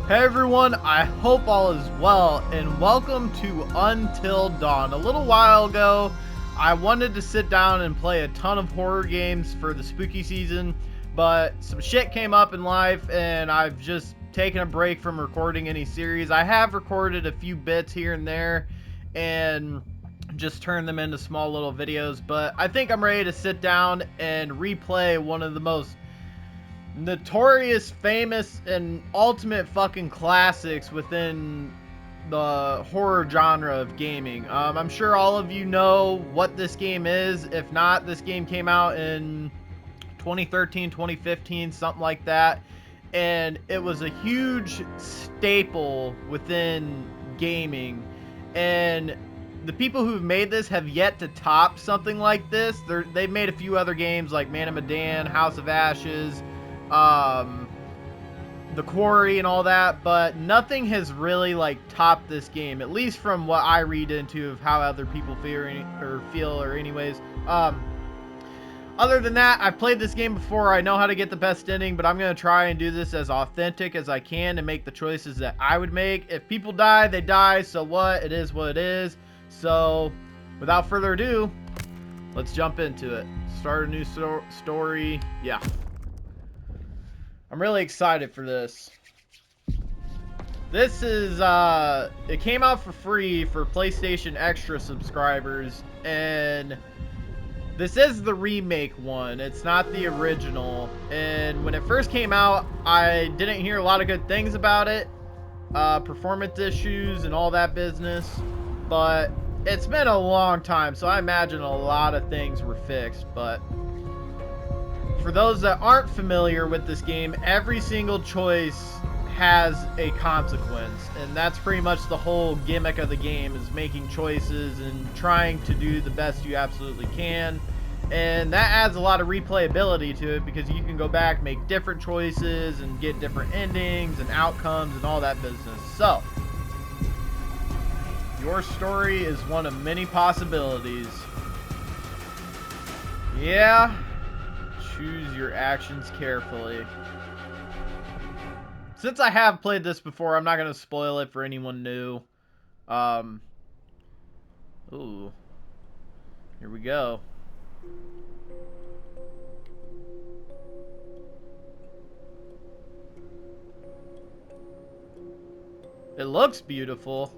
Hey everyone, I hope all is well, and welcome to Until Dawn. A little while ago, I wanted to sit down and play a ton of horror games for the spooky season, but some shit came up in life, and I've just taken a break from recording any series. I have recorded a few bits here and there, and just turned them into small little videos, but I think I'm ready to sit down and replay one of the most notorious, famous, and ultimate fucking classics within the horror genre of gaming. I'm sure all of you know what this game is. If not, this game came out in 2013, 2015, something like that. And it was a huge staple within gaming. And the people who've made this have yet to top something like this. They've made a few other games like Man of Medan, House of Ashes, The Quarry, and all that, but nothing has really like topped this game, at least from what I read into of how other people feel or anyways. Other than that, I've played this game before. I know how to get the best ending, but I'm going to try and do this as authentic as I can and make the choices that I would make. If people die, they die. So what? It is what it is. So without further ado, let's jump into it. Start a new story. Yeah. I'm really excited for this. This is, it came out for free for PlayStation Extra subscribers, and this is the remake one. It's not the original. And when it first came out, I didn't hear a lot of good things about it. Performance issues and all that business. But it's been a long time, so I imagine a lot of things were fixed. But for those that aren't familiar with this game, every single choice has a consequence, and that's pretty much the whole gimmick of the game, is making choices and trying to do the best you absolutely can. And that adds a lot of replayability to it, because you can go back, make different choices, and get different endings and outcomes and all that business. So your story is one of many possibilities. Yeah, choose your actions carefully. Since I have played this before, I'm not going to spoil it for anyone new. Ooh. Here we go. It looks beautiful.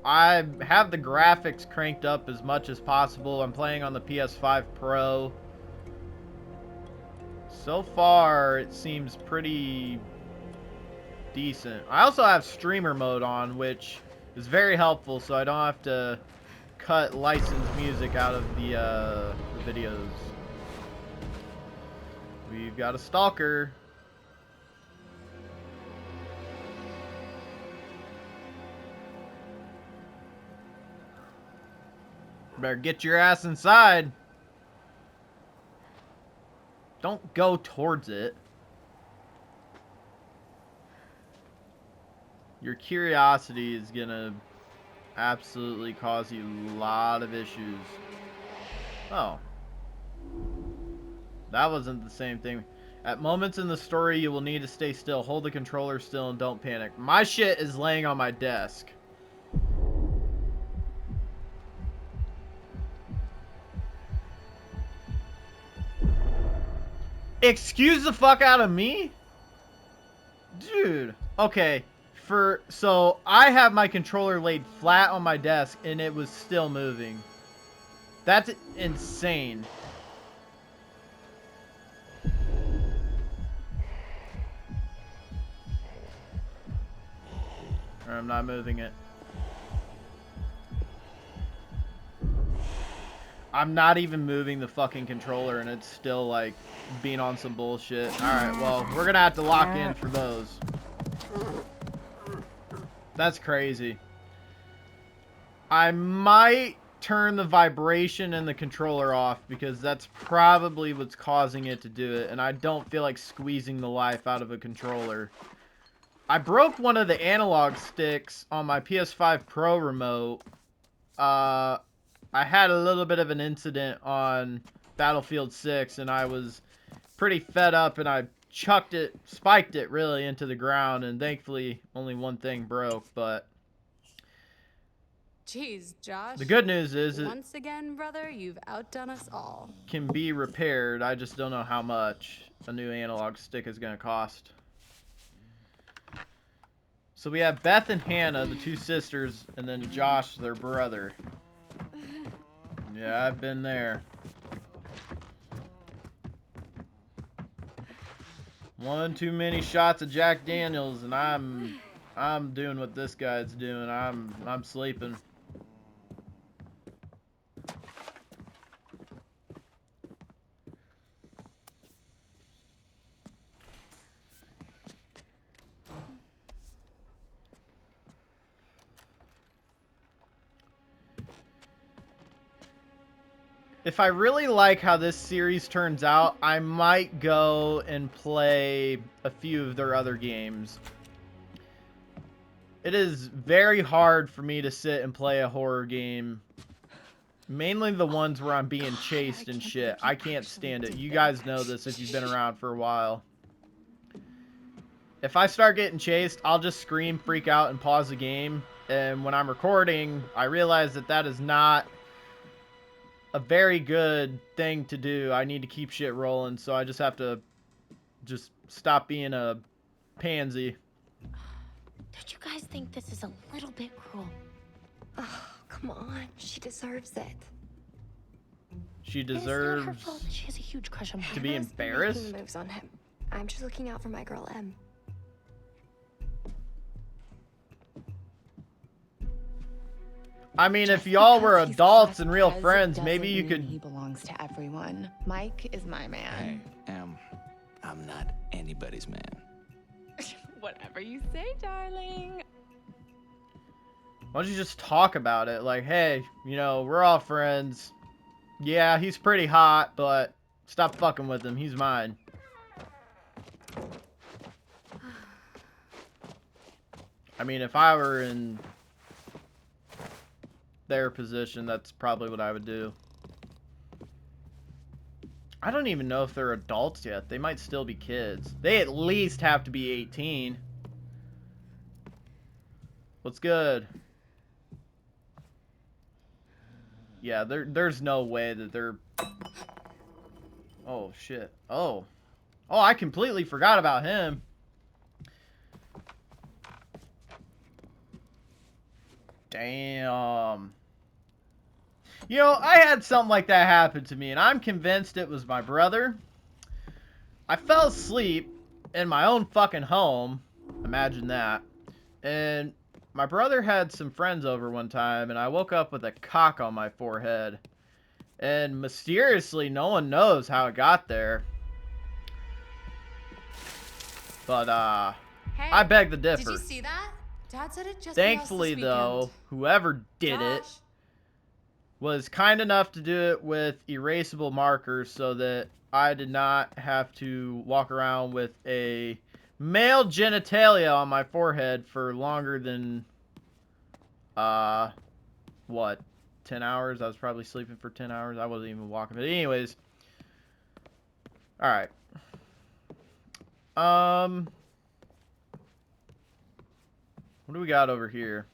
I have the graphics cranked up as much as possible. I'm playing on the PS5 Pro. So far, it seems pretty decent. I also have streamer mode on, which is very helpful, so I don't have to cut licensed music out of the videos. We've got a stalker. Better get your ass inside. Don't go towards it. Your curiosity is gonna absolutely cause you a lot of issues. Oh. That wasn't the same thing. At moments in the story, you will need to stay still. Hold the controller still and don't panic. My shit is laying on my desk. Excuse the fuck out of me? Dude. Okay. So I have my controller laid flat on my desk and it was still moving. That's insane. I'm not moving it. I'm not even moving the fucking controller and it's still like being on some bullshit. Alright, well, we're gonna have to lock in for those. That's crazy. I might turn the vibration in the controller off, because that's probably what's causing it to do it, and I don't feel like squeezing the life out of a controller. I broke one of the analog sticks on my PS5 Pro remote. I had a little bit of an incident on Battlefield 6, and I was pretty fed up, and I chucked it, spiked it really into the ground, and thankfully only one thing broke, but Jeez, Josh. the good news is it once again, brother, you've outdone us all. can be repaired. I just don't know how much a new analog stick is going to cost. So we have Beth and Hannah, the two sisters, and then Josh, their brother. Yeah, I've been there. One too many shots of Jack Daniels, and I'm doing what this guy's doing. I'm sleeping. If I really like how this series turns out, I might go and play a few of their other games. It is very hard for me to sit and play a horror game. Mainly the ones where I'm being chased and shit. I can't stand it. You guys know this if you've been around for a while. If I start getting chased, I'll just scream, freak out, and pause the game. And when I'm recording, I realize that that is not a very good thing to do. I need to keep shit rolling, so I just have to just stop being a pansy. Don't you guys think this is a little bit cruel? Oh, come on. She deserves it. She It's not deserves her fault that she has a huge crush on to be Hannah's embarrassed. making the moves on him. I'm just looking out for my girl Em. I mean, Just if y'all were because he's adults class and real prez friends, doesn't maybe you mean could... He belongs to everyone. Mike is my man. Hey, I'm not anybody's man. Whatever you say, darling. Why don't you just talk about it? Like, hey, you know, we're all friends. Yeah, he's pretty hot, but stop fucking with him. He's mine. I mean, if I were in their position, that's probably what I would do. I don't even know if they're adults yet. They might still be kids. They at least have to be 18. What's good? Yeah, there's no way that they're... Oh, shit. Oh. Oh, I completely forgot about him. Damn. You know, I had something like that happen to me, and I'm convinced it was my brother. I fell asleep in my own fucking home. Imagine that. And my brother had some friends over one time, and I woke up with a cock on my forehead. And mysteriously, no one knows how it got there. But, Hey, I beg to differ. Did you see that? Dad said it just Thankfully, though, whoever did it was kind enough to do it with erasable markers so that I did not have to walk around with a male genitalia on my forehead for longer than, what, 10 hours? I was probably sleeping for 10 hours. I wasn't even walking. But anyways, alright. What do we got over here?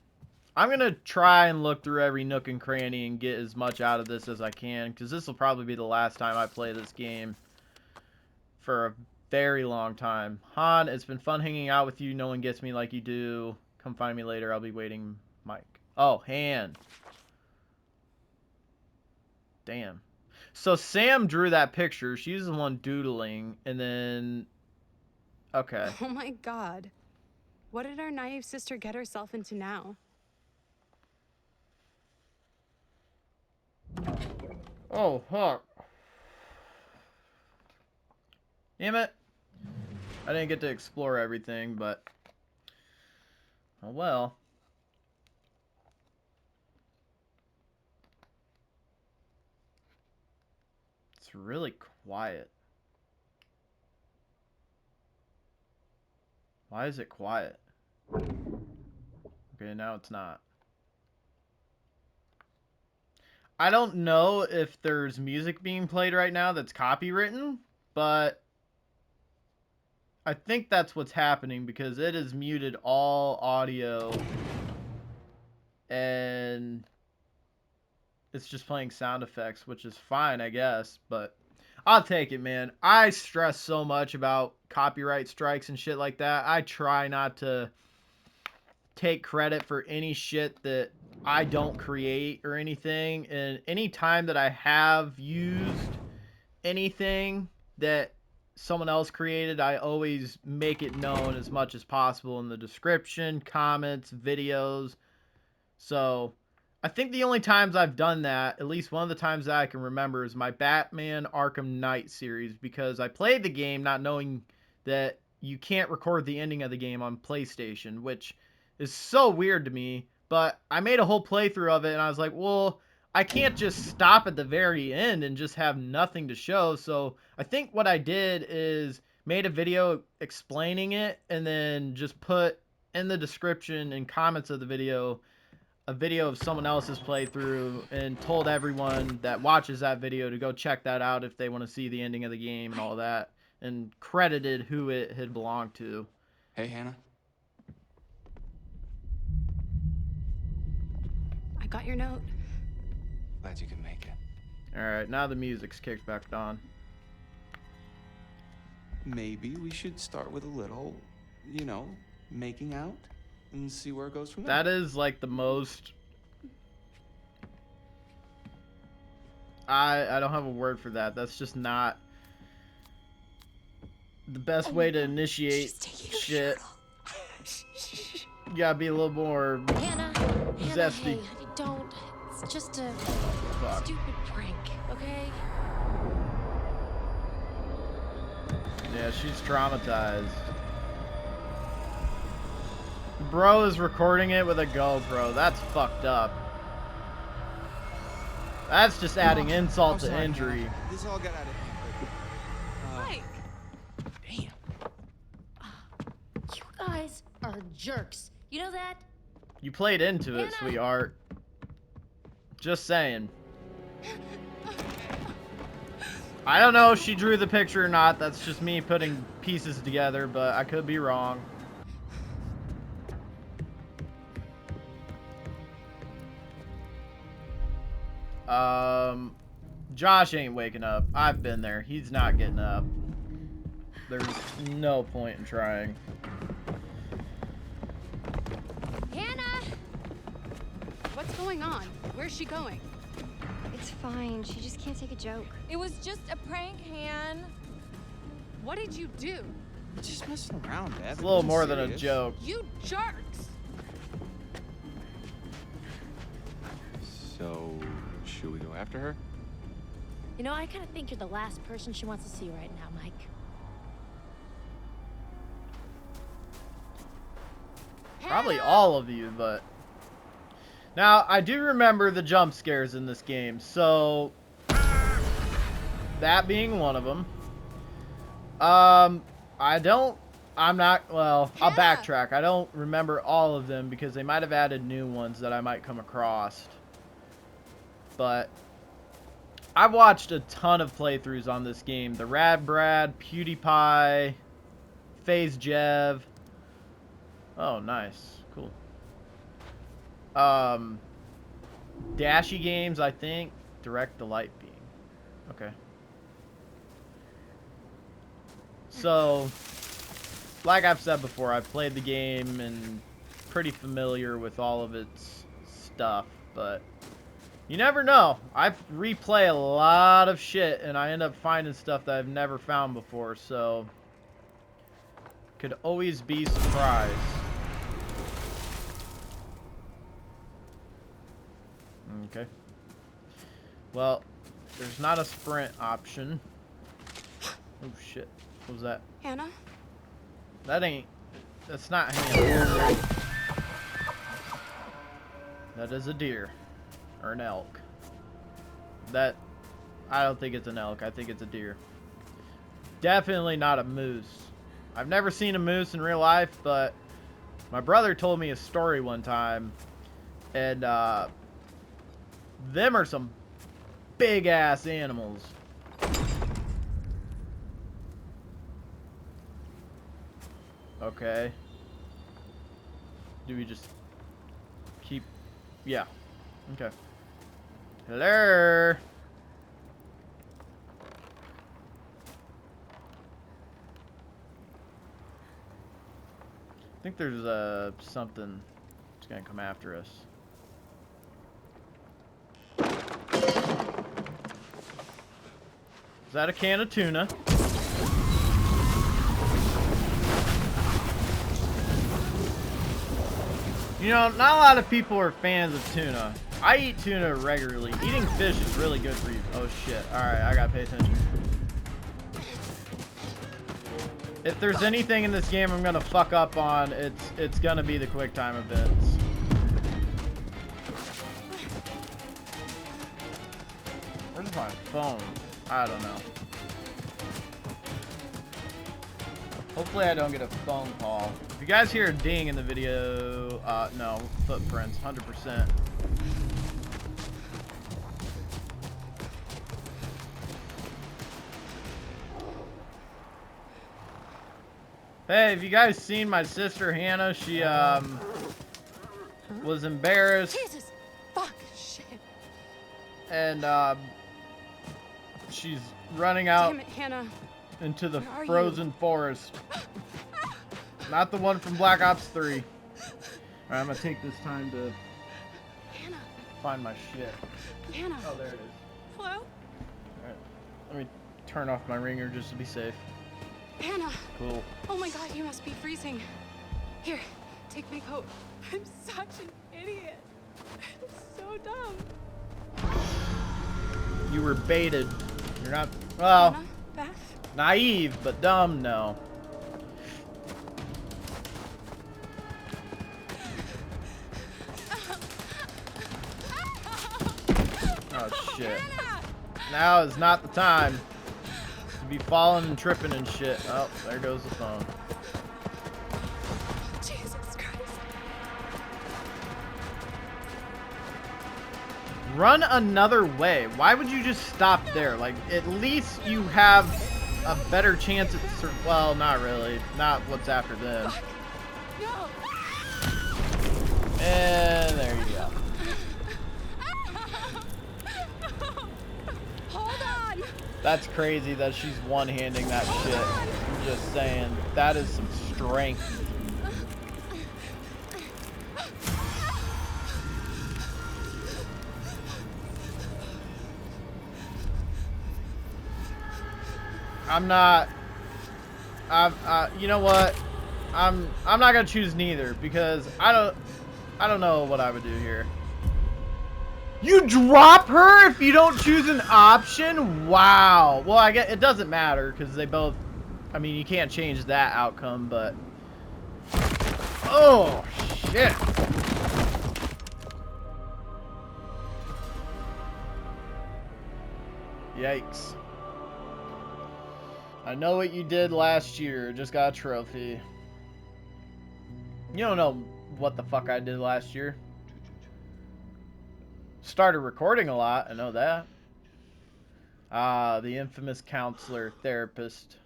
I'm going to try and look through every nook and cranny and get as much out of this as I can, because this will probably be the last time I play this game for a very long time. Han, it's been fun hanging out with you. No one gets me like you do. Come find me later. I'll be waiting, Mike. Oh, Han. Damn. So Sam drew that picture. She's the one doodling, and then... Okay. Oh my god. What did our naive sister get herself into now? Oh, fuck. Damn it. I didn't get to explore everything, but... Oh, well. It's really quiet. Why is it quiet? Okay, now it's not. I don't know if there's music being played right now that's copywritten, but I think that's what's happening because it has muted all audio and it's just playing sound effects, which is fine, I guess, but I'll take it, man. I stress so much about copyright strikes and shit like that. I try not to take credit for any shit that I don't create or anything. And any time that I have used anything that someone else created, I always make it known as much as possible in the description, comments, videos. So I think the only times I've done that, at least one of the times that I can remember, is my Batman Arkham Knight series, because I played the game not knowing that you can't record the ending of the game on PlayStation, which is so weird to me. But I made a whole playthrough of it, and I was like, well, I can't just stop at the very end and just have nothing to show. So I think what I did is made a video explaining it, and then just put in the description and comments of the video a video of someone else's playthrough, and told everyone that watches that video to go check that out if they want to see the ending of the game and all that, and credited who it had belonged to. Hey, Hannah. I got your note. Glad you could make it. Alright, now the music's kicked back on. Maybe we should start with a little, you know, making out and see where it goes from there. That is like the most... I don't have a word for that. That's just not the best way to initiate shit. You gotta be a little more Hannah, zesty. hey, don't. It's just a Fuck. stupid prank, okay? Yeah, she's traumatized. Bro is recording it with a GoPro. That's fucked up. That's just adding insult to injury. Hannah. This all got out of hand. Mike! Damn. You guys are jerks. You know that? You played into it, Hannah. sweetheart. Just saying. I don't know if she drew the picture or not. That's just me putting pieces together, but I could be wrong. Josh ain't waking up. I've been there. He's not getting up. There's no point in trying. Hannah! What's going on? Where's she going? It's fine. She just can't take a joke. It was just a prank, Han. What did you do? Just messing around, Dad. It's a little more than a joke. You jerks! So, should we go after her? You know, I kind of think you're the last person she wants to see right now, Mike. Probably all of you, but... Now, I do remember the jump scares in this game, so... That being one of them. I'll backtrack. I don't remember all of them because they might have added new ones that I might come across. But... I've watched a ton of playthroughs on this game. The Rad Brad, PewDiePie, FaZe Jev. Oh, nice. Cool. Dashy Games, I think. Direct the Light Beam. Okay. So, like I've said before, I've played the game and pretty familiar with all of its stuff, but you never know. I replay a lot of shit and I end up finding stuff that I've never found before, so could always be surprised. Okay. Well, there's not a sprint option. Oh shit. What was that? Hannah? That's not Hannah. That is a deer. Or an elk. I don't think it's an elk. I think it's a deer. Definitely not a moose. I've never seen a moose in real life, but my brother told me a story one time. And, them are some big ass animals. Okay. Do we just keep... Yeah. Okay. Hello? I think there's something that's gonna come after us. Is that a can of tuna? You know, not a lot of people are fans of tuna. I eat tuna regularly. Eating fish is really good for you. Oh shit. Alright, I gotta pay attention. If there's anything in this game I'm gonna fuck up on, it's gonna be the quick time events. Where's my phone? I don't know. Hopefully I don't get a phone call. If you guys hear a ding in the video, no, footprints, 100%. Hey, have you guys seen my sister Hannah? She was embarrassed. Jesus, fuck, shit. And she's running out Damn it, Hannah. into the Where are frozen forest. Not the one from Black Ops 3. Alright, I'm gonna take this time to Hannah. find my shit. Hannah. Oh, there it is. Hello? Alright, let me turn off my ringer just to be safe. Hannah. Cool. Oh my god, you must be freezing. Here, take my coat. I'm such an idiot. I'm so dumb. You were baited. You're not, well, Hannah? Beth? naive, but dumb, no. Oh shit. Now is not the time to be falling and tripping and shit. Oh, there goes the phone. Jesus Christ. Run another way. Why would you just stop there? Like, at least you have a better chance at well, not really. Not what's after them. No. And there you go. Hold on. That's crazy that she's one-handing that shit. I'm just saying. That is some strength. I'm not. You know what? I'm not gonna choose neither because I don't know what I would do here. You drop her if you don't choose an option? Wow. Well, I guess it doesn't matter because they both. I mean, you can't change that outcome, but. Oh shit. Yikes. I know what you did last year. Just got a trophy. You don't know what the fuck I did last year. Started recording a lot. I know that. The infamous counselor, therapist.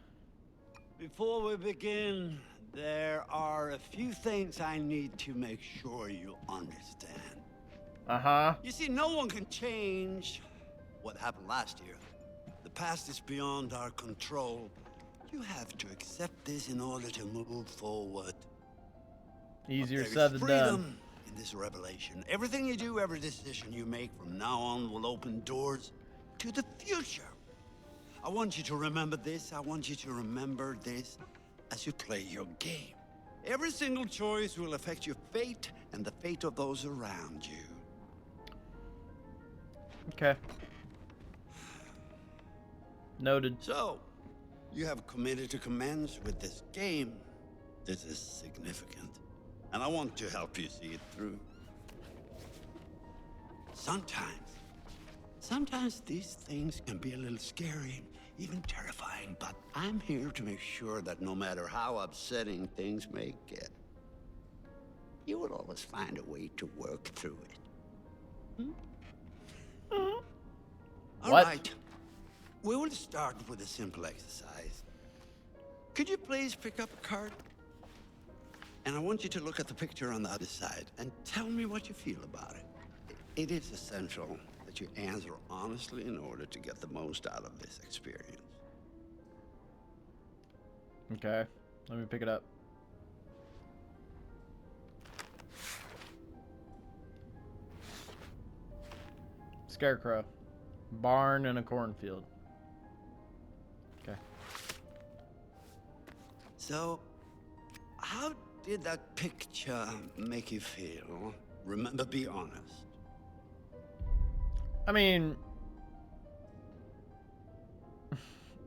Before we begin, there are a few things I need to make sure you understand. Uh-huh. You see, no one can change what happened last year. The past is beyond our control. You have to accept this in order to move forward. Easier There said is than freedom done. in this revelation. Everything you do, every decision you make from now on will open doors to the future. I want you to remember this. I want you to remember this as you play your game. Every single choice will affect your fate and the fate of those around you. Okay. Noted. So, you have committed to commence with this game. This is significant, and I want to help you see it through. Sometimes these things can be a little scary, even terrifying, but I'm here to make sure that no matter how upsetting things may get, you will always find a way to work through it. All What? right. We will start with a simple exercise. Could you please pick up a card? And I want you to look at the picture on the other side and tell me what you feel about it. It is essential that you answer honestly in order to get the most out of this experience. Okay, let me pick it up. Scarecrow. Barn and a cornfield. Okay. So, how did that picture make you feel? Remember, be honest. I mean,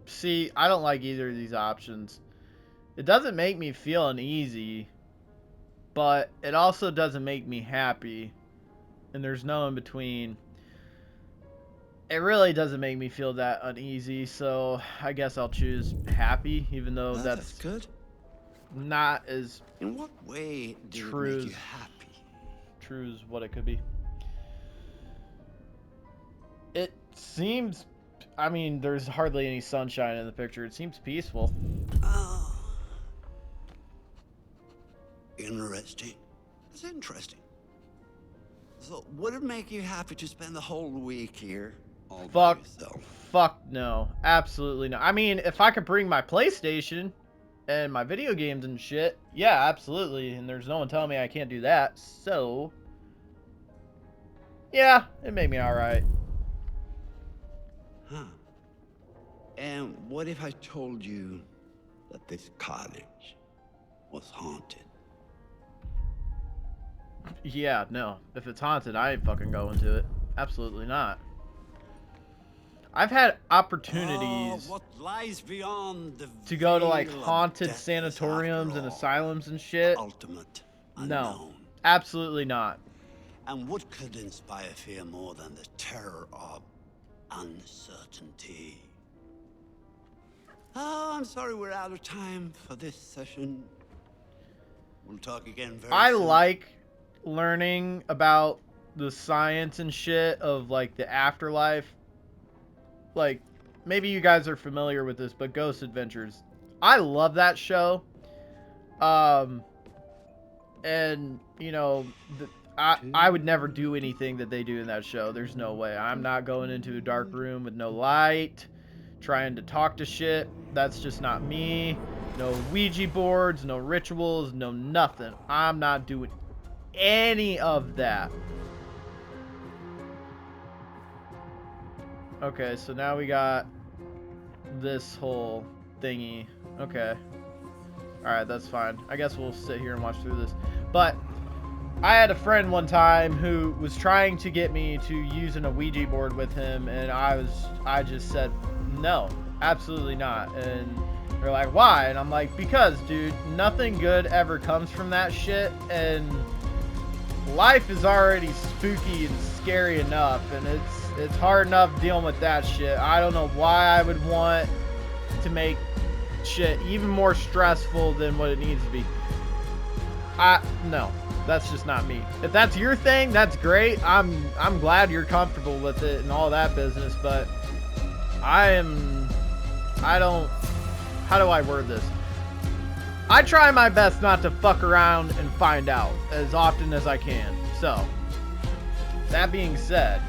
see, I don't like either of these options. It doesn't make me feel uneasy, but it also doesn't make me happy. And there's no in between. It really doesn't make me feel that uneasy, so I guess I'll choose happy, even though that's good. not as In what way did it true make you happy? true as what it could be. It seems, I mean, there's hardly any sunshine in the picture. It seems peaceful. Oh. Interesting. It's interesting. So, would it make you happy to spend the whole week here all by yourself? Fuck no. Absolutely not. I mean, if I could bring my PlayStation and my video games and shit, yeah, absolutely. And there's no one telling me I can't do that. So, yeah, it made me alright. Huh. And what if I told you that this cottage was haunted? Yeah, no. If it's haunted, I ain't fucking going to it. Absolutely not. I've had opportunities what lies beyond the to go to like veil of haunted death is, sanatoriums after and all, asylums and the shit. ultimate No, unknown. absolutely not. And what could inspire fear more than the terror of uncertainty? Oh, I'm sorry we're out of time for this session. We'll talk again very I soon. like learning about the science and shit of like the afterlife. Like, maybe you guys are familiar with this, but Ghost Adventures. I love that show. And you know, I would never do anything that they do in that show. There's no way. I'm not going into a dark room with no light, trying to talk to shit. That's just not me. No Ouija boards, no rituals, no nothing. I'm not doing any of that. Okay, so now we got this whole thingy. Okay. Alright, that's fine. I guess we'll sit here and watch through this. But I had a friend one time who was trying to get me to use an Ouija board with him, and I just said no, absolutely not. And they're like, why? And I'm like, because, dude, nothing good ever comes from that shit, and life is already spooky and scary enough, and it's hard enough dealing with that shit. I don't know why I would want to make shit even more stressful than what it needs to be. No, that's just not me. If that's your thing, that's great. I'm glad you're comfortable with it and all that business, but how do I word this? I try my best not to fuck around and find out as often as I can. So, that being said,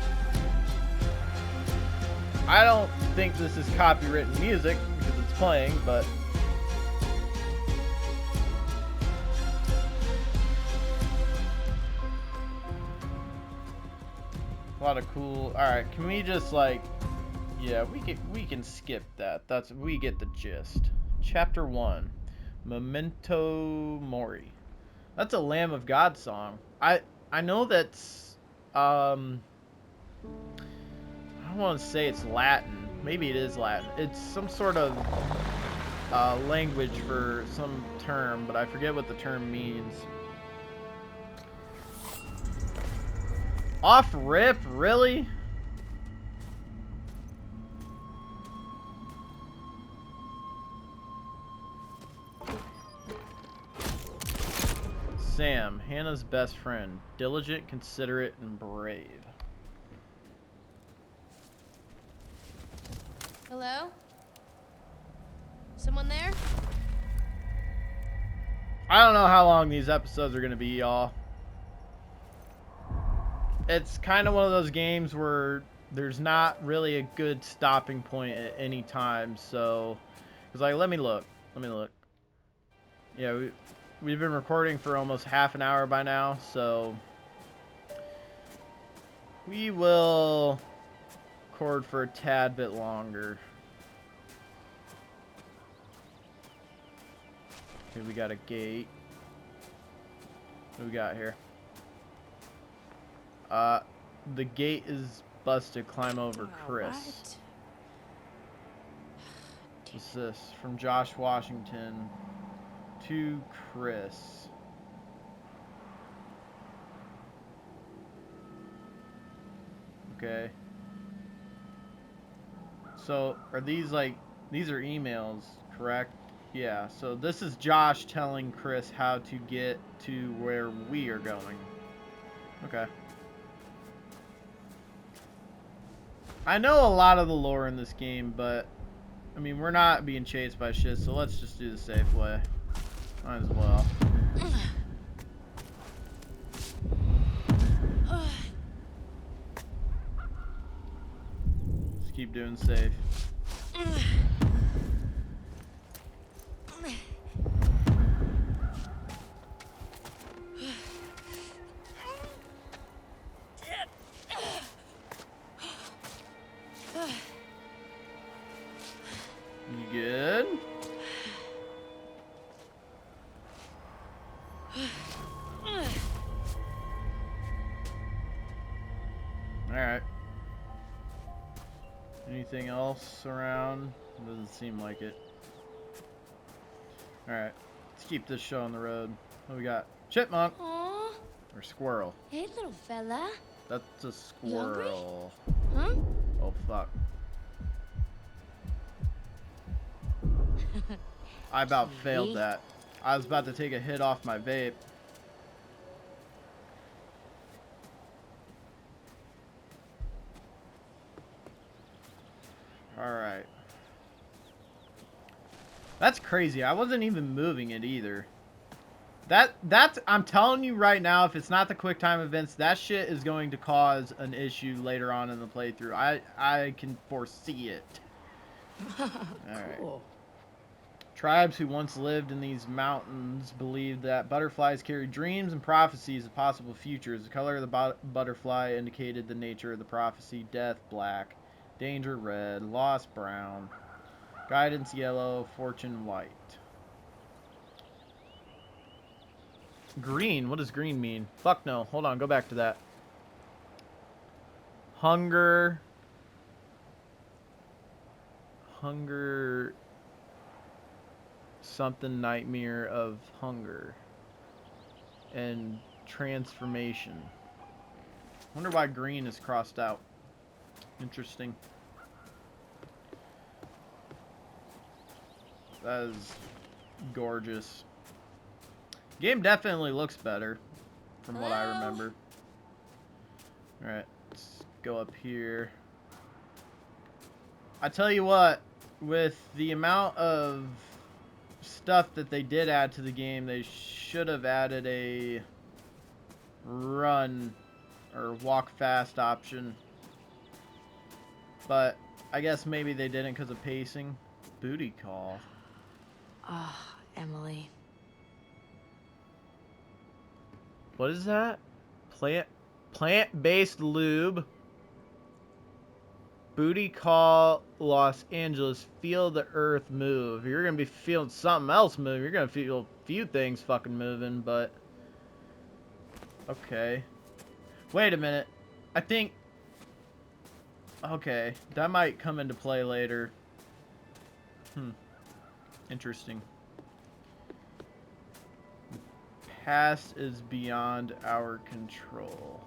I don't think this is copywritten music because it's playing, but a lot of cool. All right, can we just like, yeah, we can skip that. We get the gist. Chapter 1, Memento Mori. That's a Lamb of God song. I know that's I don't want to say it's Latin. Maybe it is Latin. It's some sort of language for some term, but I forget what the term means. Off rip, really? Sam, Hannah's best friend. Diligent, considerate, and brave. Hello? Someone there? I don't know how long these episodes are going to be, y'all. It's kind of one of those games where there's not really a good stopping point at any time. So, it's like, let me look. Yeah, we've been recording for almost half an hour by now, so we will record for a tad bit longer. Okay, we got a gate. What do we got here? The gate is busted. Climb over, Chris. What? What's this? From Josh Washington to Chris. Okay. So, are these like, these are emails, correct? Yeah, so this is Josh telling Chris how to get to where we are going. Okay. I know a lot of the lore in this game, but I mean, we're not being chased by shit, so let's just do the safe way. Might as well. Just keep doing safe. You good? Alright. Anything else around? Doesn't seem like it. Alright. Let's keep this show on the road. What we got? Chipmunk! Aw. Or squirrel? Hey, little fella. That's a You hungry? squirrel. Huh? Oh, fuck. I about failed that. I was about to take a hit off my vape. Alright. That's crazy. I wasn't even moving it either. That's, I'm telling you right now, if it's not the quick time events, that shit is going to cause an issue later on in the playthrough. I can foresee it. Alright. Cool. Tribes who once lived in these mountains believed that butterflies carried dreams and prophecies of possible futures. The color of the butterfly indicated the nature of the prophecy. Death, black. Danger, red. Loss, brown. Guidance, yellow. Fortune, white. Green? What does green mean? Fuck no. Hold on. Go back to that. Hunger. Hunger. Something nightmare of hunger. And transformation. Wonder why green is crossed out. Interesting. That is gorgeous. Game definitely looks better from what I remember. Alright, let's go up here. I tell you what, with the amount of stuff that they did add to the game, they should have added a run or walk fast option. But I guess maybe they didn't because of pacing. Booty call. Ah, Emily. What is that? Plant-based lube. Booty call, Los Angeles. Feel the earth move. You're gonna be feeling something else move. You're gonna feel a few things fucking moving, but okay. Wait a minute. I think. Okay, that might come into play later. Interesting. Past is beyond our control.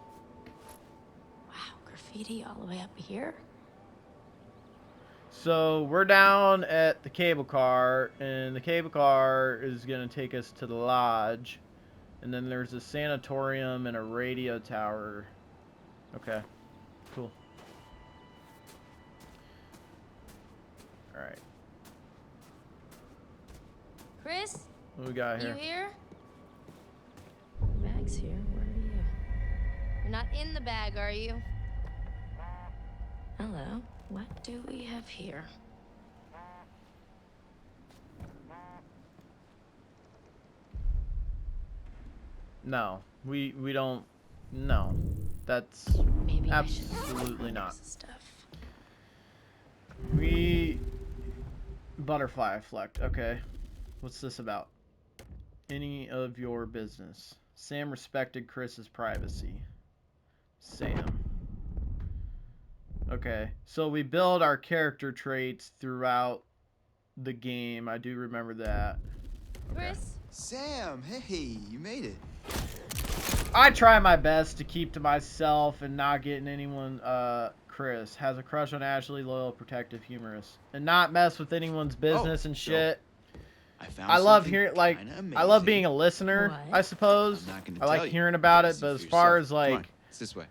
Wow, graffiti all the way up here. So we're down at the cable car, and the cable car is going to take us to the lodge. And then there's a sanatorium and a radio tower. Okay, cool. Alright. Chris, What we got you here? here? bag's here. Where are you? You're not in the bag, are you? Hello. What do we have here? No, we don't. No, that's Maybe absolutely I not. should stuff. We butterfly effect. Okay, what's this about? Any of your business. Sam respected Chris's privacy. Sam. Okay, so we build our character traits throughout the game. I do remember that. Okay. Chris? Sam, hey, you made it. I try my best to keep to myself and not getting anyone. Chris has a crush on Ashley, loyal, protective, humorous, and not mess with anyone's business and shit. I love hearing, like, I love being a listener, What? I suppose. I'm not gonna I like tell you. hearing about Gotta it, see but for as far yourself. as Come on, like it's this way.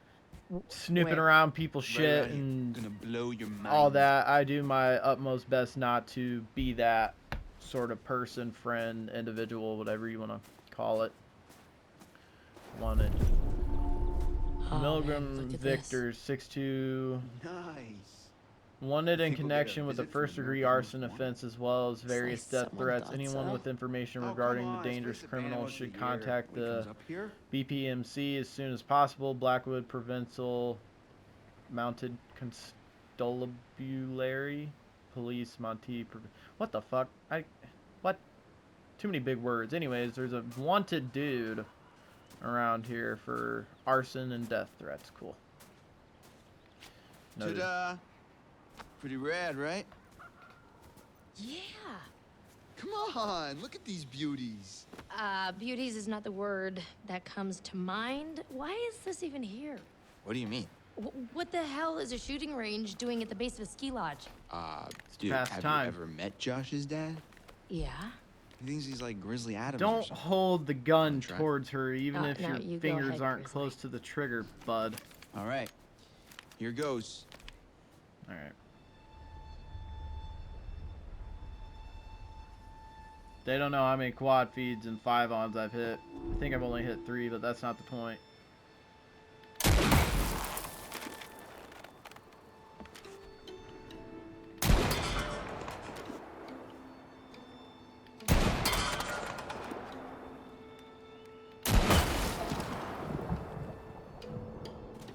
snooping Where? around people's Right shit around here. and Gonna blow your mind. all that, I do my utmost best not to be that sort of person, friend, individual, whatever you want to call it. Wanted. Oh, Milgram man, look at Victor 6'2". Nice. Wanted in Think we'll get a connection with a visit from first-degree America's arson Most Wanted? offense as well as various Say death someone threats. thought Anyone so. with information Oh, regarding come the on, dangerous it's First criminal Band should of the Year. contact When he the comes up here, BPMC as soon as possible. Blackwood Provincial Mounted Constabulary Police Monte. What the fuck? What? Too many big words. Anyways, there's a wanted dude around here for arson and death threats. Cool. Noted. ta-da. Pretty rad, right? Yeah. Come on, look at these beauties. Beauties is not the word that comes to mind. Why is this even here? What do you mean? What the hell is a shooting range doing at the base of a ski lodge? Dude, past have time. you ever met Josh's dad? Yeah. He thinks he's like Grizzly Adams or Don't something. hold the gun Try. towards her, even if No, your you go fingers ahead, aren't Grizzly. close to the trigger, bud. All right, here goes. Alright. They don't know how many quad feeds and 5-ons I've hit. I think I've only hit 3, but that's not the point.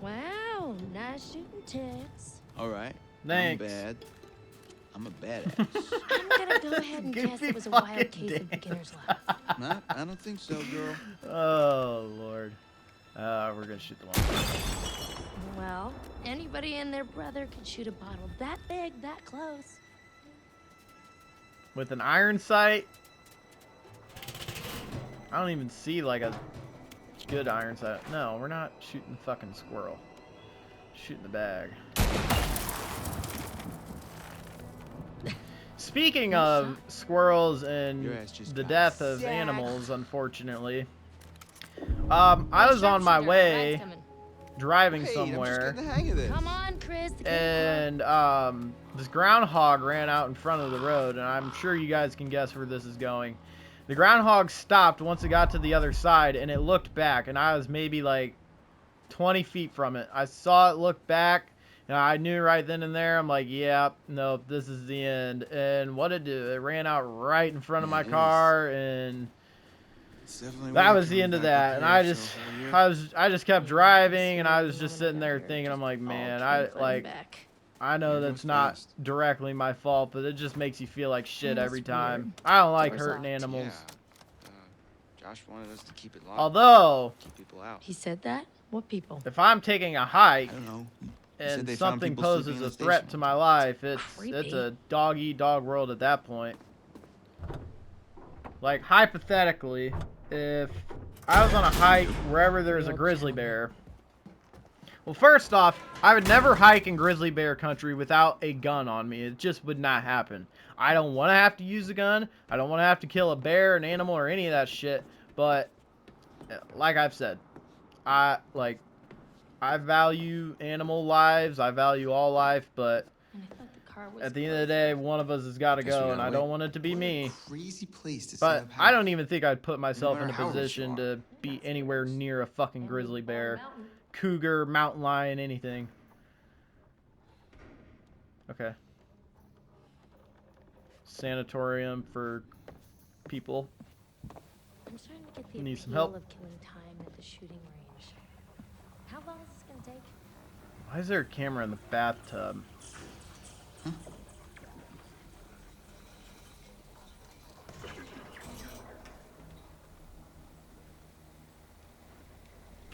Wow, nice shooting, Tex. All right. Thanks. I'm bad. I'm a badass. I'm gonna go ahead and Give guess me it was a fucking wild case of damn. beginner's luck. Nah, I don't think so, girl. Oh, Lord. We're gonna shoot the one. Well, anybody and their brother could shoot a bottle that big, that close. With an iron sight? I don't even see, like, a good iron sight. No, we're not shooting the fucking squirrel. Shooting the bag. Speaking of squirrels and Your ass just the got death of sacked. animals, unfortunately, I was on my way driving Hey, somewhere, I'm just getting the hang of this. Come on, Chris. The and this groundhog ran out in front of the road, and I'm sure you guys can guess where this is going. The groundhog stopped once it got to the other side, and it looked back, and I was maybe like 20 feet from it. I saw it look back, and I knew right then and there, I'm like, yeah, nope, this is the end. And what did it do? It ran out right in front of my car, and that was the end of that. And I just kept driving, and I was just sitting there thinking, I'm like, man, I know Here that's goes not fast. directly my fault, but it just makes you feel like shit That's every time. weird. I don't like Doors hurting locked. animals. Josh wanted us to keep it locked. Although, Keep people out. He said that? What people? if I'm taking a hike I don't know. He said and they found something people poses sleeping in a the threat station to one my time. life, it's Creepy. a dog-eat-dog world at that point. Like, hypothetically, if I was on a hike wherever there's a Real grizzly gentleman. bear. Well, first off, I would never hike in grizzly bear country without a gun on me. It just would not happen. I don't want to have to use a gun. I don't want to have to kill a bear, an animal, or any of that shit. But, like I've said, I value animal lives. I value all life, but part was At the end of the day, one of us has got to Guess we go, gotta and I wait. don't want it to be What a me. crazy place to set But up I house. don't even think I'd put myself in matter a how rich you position are. to be anywhere near a fucking And grizzly Ball bear, Mountain. cougar, mountain lion, anything. Okay. Sanatorium for people. I'm starting to get the Need some appeal help. of killing time at the shooting range. How long is this gonna take? Why is there a camera in the bathtub?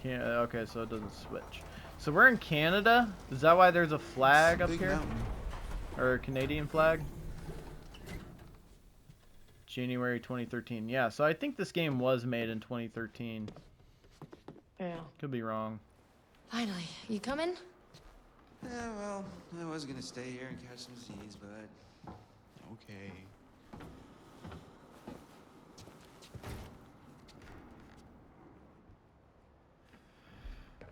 Can't, okay, so it doesn't switch. So we're in Canada? Is that why there's a flag up Big here? mountain. Or a Canadian flag? January 2013. Yeah, so I think this game was made in 2013. Yeah. Could be wrong. Finally, you coming? Yeah, well, I was gonna stay here and catch some Z's, but okay.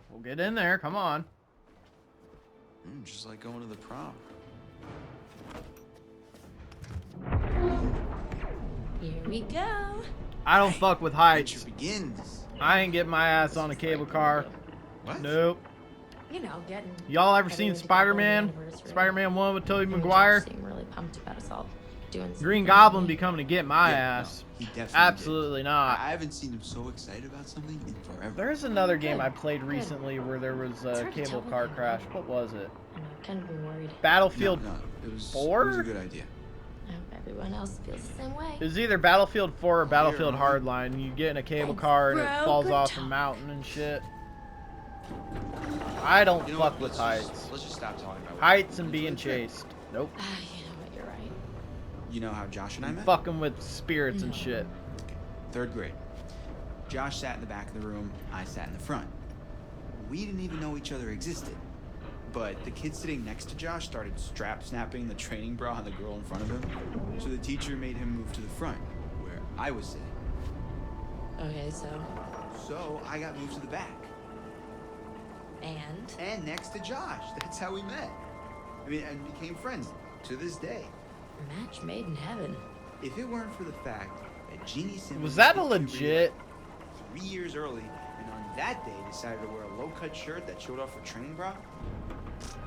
We'll get in there. Come on. Just like going to the prom. Here we go. I don't fuck with Adventure heights. begins. I ain't getting my ass on a cable car. What? Nope. You know, getting. Y'all ever seen everyone's Spider-Man? anniversary. Spider-Man 1 with Tobey And Josh Maguire? seemed really pumped about us all doing Green something. Goblin be coming to get my Yeah, ass. no, he definitely Absolutely did. not. I haven't seen him so excited about something in forever. There's another game I played recently where there was It's a hard to cable tell car with him. crash. What was it? I know, I've kind of been worried. Battlefield No, it was 4? a good idea. I hope everyone else feels the same way. It was either Battlefield 4 or Battlefield Here, Hardline. You get in a cable Thanks, car and it bro. falls Good off a talk. mountain and shit. I don't You know fuck what? with Let's heights. just stop talking about Heights what and we being did for the trip. chased. Nope. Ah, you know what, you're right. You know how Josh and I met? Fucking with spirits and No. shit. Third grade. Josh sat in the back of the room, I sat in the front. We didn't even know each other existed. But the kid sitting next to Josh started strap snapping the training bra on the girl in front of him. So the teacher made him move to the front, where I was sitting. Okay, so. So I got moved to the back. And next to Josh. That's how we met. I mean, and became friends to this day. Match made in heaven. If it weren't for the fact that Jeannie Simmons Was that a hit puberty legit? like 3 years early, and on that day decided to wear a low-cut shirt that showed off her training bra,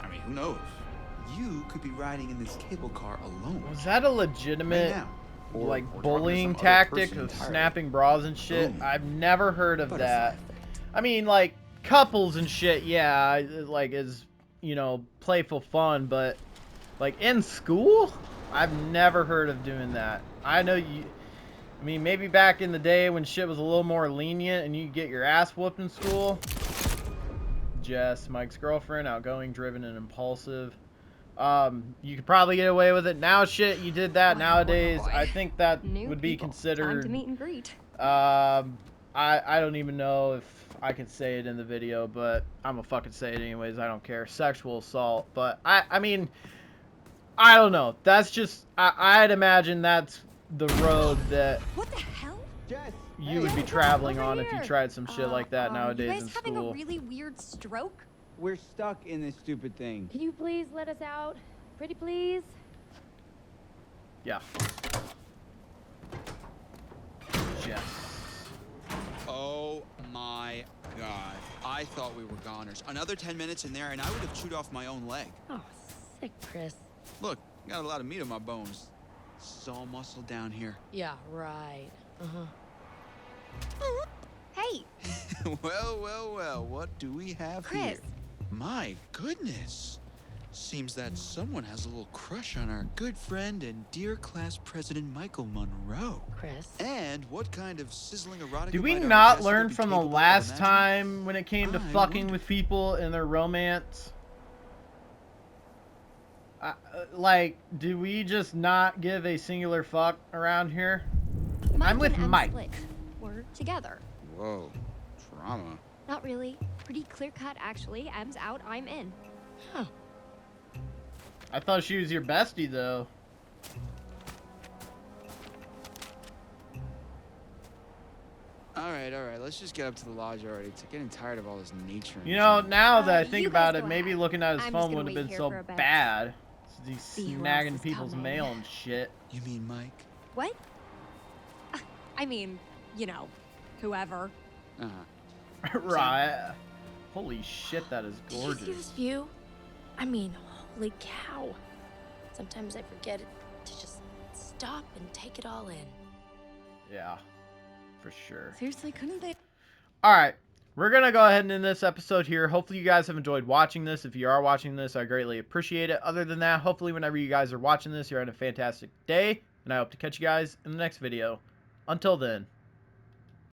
I mean, who knows? You could be riding in this cable car alone. Was that a legitimate, Right now. Or like, talking to bullying some other tactic person of entirely. snapping bras and shit? Boom. I've never heard of Butterfly that. effect. I mean, like, couples and shit, yeah, like, is, you know, playful fun, but, like, in school? I've never heard of doing that. I know you... I mean, maybe back in the day when shit was a little more lenient and you could get your ass whooped in school. Jess, Mike's girlfriend, outgoing, driven, and impulsive. You could probably get away with it. Now, shit, you did that nowadays. I think that would be considered... Time to meet and greet. I don't even know if I can say it in the video, but I'm gonna fucking say it anyways. I don't care. Sexual assault. But I mean, I don't know. That's just I'd imagine that's the road that What the hell? you would be traveling on if you tried some shit like that nowadays You guys in having school. a really weird stroke? We're stuck in this stupid thing. Can you please let us out? Pretty please? Yeah. Jess. Oh my god. I thought we were goners. Another 10 minutes in there and I would have chewed off my own leg. Oh, sick, Chris. Look, got a lot of meat on my bones. This is all muscle down here. Yeah, right. Uh-huh. Hey, Well, what do we have here? Chris. My goodness. Seems that someone has a little crush on our good friend and dear class president Michael Monroe. Chris. And what kind of sizzling erotica Did we might our not Jessica learn be from the capable of last imagining? time when it came to I fucking wonder. with people in their romance? Like, do we just not give a singular fuck around here? Mike I'm with and Em Mike. split. We're together. Whoa, drama. Not really. Pretty clear cut, actually. Em's out, I'm in. Huh. I thought she was your bestie, though. All right, let's just get up to the lodge already. It's getting tired of all this nature. and You know, shit. now that I think you about guys it, go maybe ahead. looking at his I'm just phone gonna wouldn't have wait been here so for a bit. bad. He's See who else snagging is people's coming. mail and shit. You mean Mike? What? I mean, you know, whoever. Uh-huh. Right. Holy shit, that is Did you see this gorgeous. view? I mean, holy cow. Sometimes I forget to just stop and take it all in. Yeah, for sure. Seriously, couldn't they? Alright, we're going to go ahead and end this episode here. Hopefully you guys have enjoyed watching this. If you are watching this, I greatly appreciate it. Other than that, hopefully whenever you guys are watching this, you're having a fantastic day. And I hope to catch you guys in the next video. Until then.